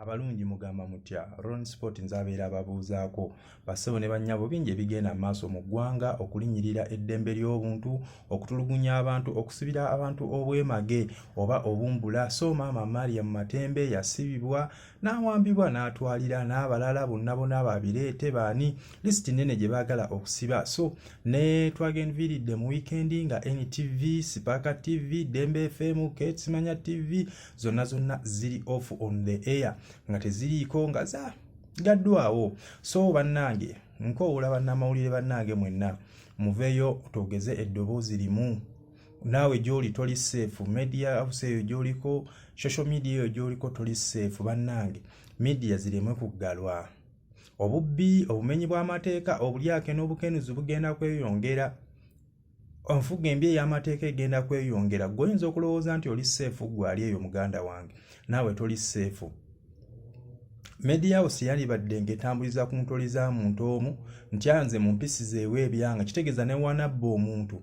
abalungi mugamba mutya Ron Sport nzabeera ababuuzaako bassebo ne bannyabo bingi ebigenda maaso mu ggwanga okulinnyirira eddembe ly'obuntu okutulugunya abantu okusibira abantu obwemage oba obumbula so maama Mariam Matembe yasibibwa n'awambibwa n'atwalira n'abalala bonna babireete baani lisiti nnene gye baagala okusiba so ne twagenviridde mu weekendi nga NTV Sipaka TV Dembe FM Ketsimanya TV zonna ziri off on the air nga teziriiko nga za gaddwawo so bannange nkoowula bannamawulire bannange mwenna muveeyo togeze eddoboozi limu naawe gy'oli toli safe media house eyo gy'oliko social media eyo gy'oliko toli safe bannange media ziremwe kuggalwa obubbi obumenyi bw'amateeka obulyake n'obukenuzi bugenda kweyongera onfuga embi ey'amateeka egenda kweyongera gwoyinza okulowooza nti oli safe gwali eyo muganda wange naawe toli safe media house yalibadde ng'etambuliza ku ntoli za muntu omu nti anze mu mpisi zeewe ebyanga kitegeeza ne wanabba omuntu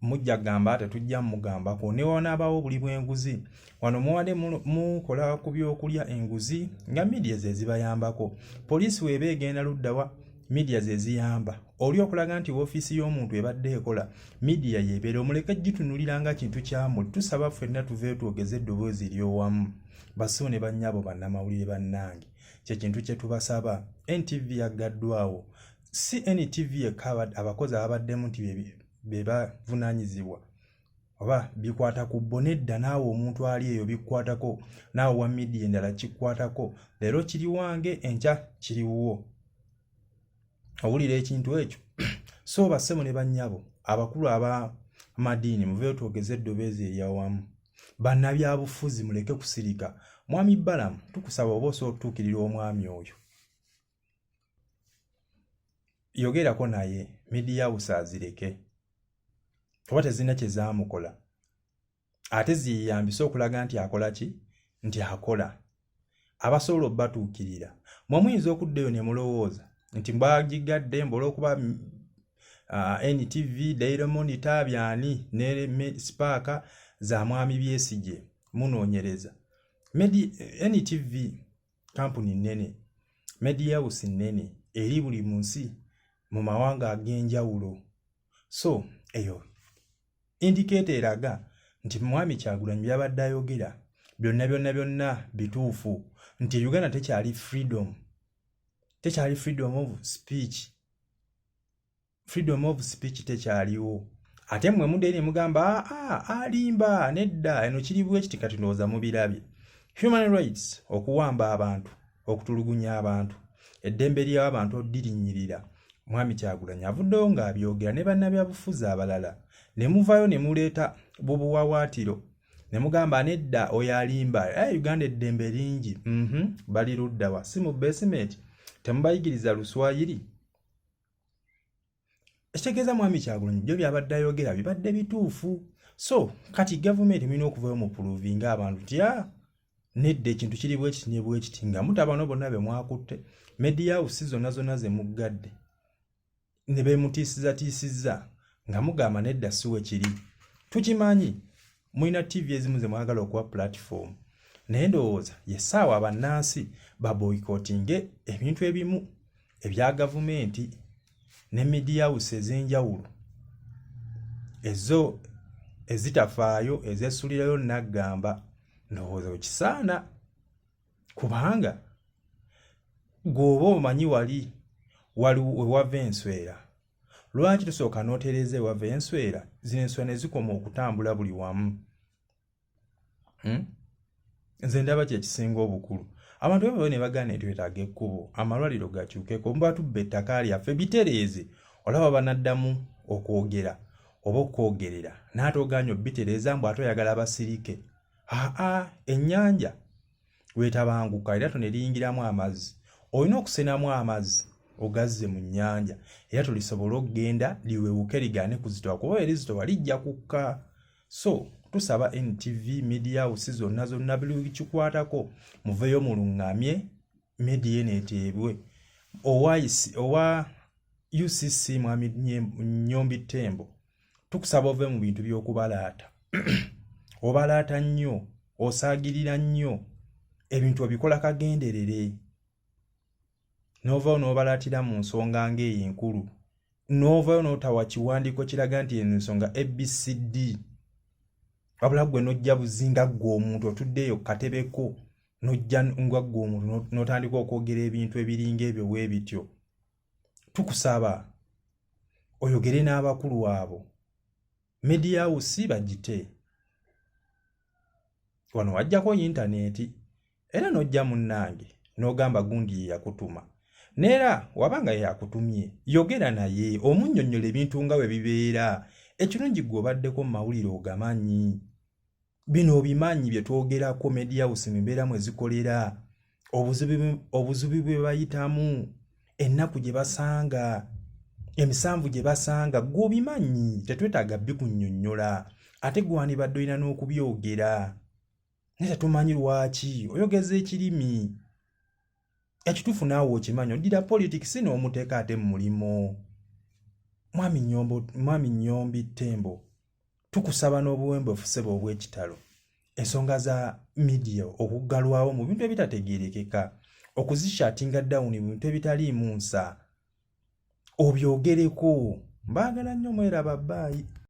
mujja gamba tetujja mugambako ne wanaabawo buli bw'enguzi wano muwade mukola ku byokulya enguzi nga media ze zibayambako poliisi weeba egenda luddawa media ze ziyamba oli okulaga nti woofiisi y'omuntu ebadde ekola media yeebeera omuleke gitunulira nga kintu kyamu tusaba ffenna tuveeyo twogeze eddoboozi ery'owamu basso ne bannyabo bannamawulire bannange kye kintu kye tubasaba NTV yaggaddwawo si NTV yekka abakozi ababaddemu nti be bavunaanyizibwa oba bikwata ku bonedda naawe omuntu ali eyo bikwatako naawe wa media endala kikwatako leero kiri wange enkya kiriwo owulira ekintu ekyo so bassebo ne bannyabo abakulu ab'amadiini muveeyo twogeze eddoboozi eryawamu bannabyabufuzi muleke kusirika mwami Balamu tukusaba oba osobola okutuukirira omwami oyo yogerako naye media house azireke oba tezirina kye zaamukola ate ziyambise okulaga nti akola ki nti akola abasobola obbatuukirira mwe muyinza okuddayo ne mulowooza nti mbagigadde mbola okuba NTV Daily Monitor byani ne Spark za mwami Besigye munoonyereza NTV kampuni nnene media house nnene eri buli munsi mu mawanga ag'enjawulo so eyo indicator eraga nti mwami Kyagulanyi byabadde ayogera byonna bituufu nti Uganda tekyali freedom of speech tekyaliwo ate mmwe mudde ne mugamba alimba nedda eno kiri bwe kiti kati ndowooza mubirabye human rights okuwamba abantu okutulugunya abantu eddembe ly'abantu oddirinnyirira mwami Kyagulanyi avuddeyo ng'abyogera ne bannabyabufuzi abalala ne muvaayo ne muleeta bubuwawaatiro ne mugamba nedda oyo alimba Uganda eddembe lingi bali luddawa si mu basement temubayigiriza luswayiri ekitegeeza mwami Kyagulanyi byo byabadde ayogera bibadde bituufu so kati gavumenti mulina okuvaayo mu puluvinga abantu nti nedda ekintu kiri bwe kiti ne bwe kiti nga mutabano bonna be mwakutte media house zonna ze muggadde ne beemutiisizza nga mugamba nedda si we kiri tukimanyi mulina TV ezimu ze mwagala okuwa platform naye ndowooza yessaawa abannansi baboycottinge ebintu ebimu ebya gavumenti ne media house ez'enjawulo ezo ezitafaayo ezeesulirayo naggamba ndowooza wekisaana kubanga gw'oba omanyi waliwo wewava enswera lwaki tusooka n'otereeza ewava enswera zino enswera ne zikoma okutambula buli wamu nze ndaba kyekisinga obukulu abantu bwe ne bagana twetaaga ekkubo amalwaliro gakyukeko mba tubba ettaka lyaffe bitereeze olaba banaddamu okwogera oba okwogerera n'atoganya obbitereeza mbu ate oyagala basirike ennyanja weetabanguka era toneliyingiramu amazzi olina okusenamu amazzi ogazze mu nnyanja era tulisobola okugenda liwewuke ligaane kuzitowa kuba erizitowa lijja kukka so tusaba NTV media house zonna buli kikwatako muveeyo mulungamye media neeteebwe owa UCC mwami Nnyombi Tembo tukusaba ove mu bintu by'okubalaata obalaata nnyo osaagirira nnyo ebintu obikola kagenderere n'ovaayo n'obalatira mu nsonga ng'eyo enkulu n'ovaayo n'otawa kiwandiiko kiraga nti eno ensonga ABCD wabula gwe n'ojja buzinga ggwe omuntu otuddeeyo ku katebeko n'ojja nga ggwe omuntu n'otandika okwogera ebintu ebiringa ebyo bwe bityo. Tukusaba oyogere n'abakulu abo, media house bagite wano wajjako yintaneeti era n'ojja munnange n'ogamba gundi ye yakutuma neera wabanga yakutumye yogera naye omunnyonnyola ebintu nga bwe bibeera. Ekirungi gwe obaddeko mu mawulire ogamanyi, bino obimanyi bye twogerako media house mbeera mwe zikolera, obuzibu bwe bayitamu, ennaku gye basanga, emisanvu gye basanga, gwe obimanyi, tetwetaaga bikunnyonnyola ate gwe wandibadde olina n'okubyogera naye tetumanyi lwaki oyogeza ekirimi. Ekituufu naawe okimanyi, oddira politics n'omuteeka ate mu mulimo. Mwami Nnyombi Ttembo, tukusaba n'obuwembeefu ssebo obw'ekitalo ensonga za media okuggalwawo mu bintu ebitategeerekeka, okuzishatinga down mu bintu ebitaliimu nsa, obyogereko. Mbaagala nnyo, mweraba, bye.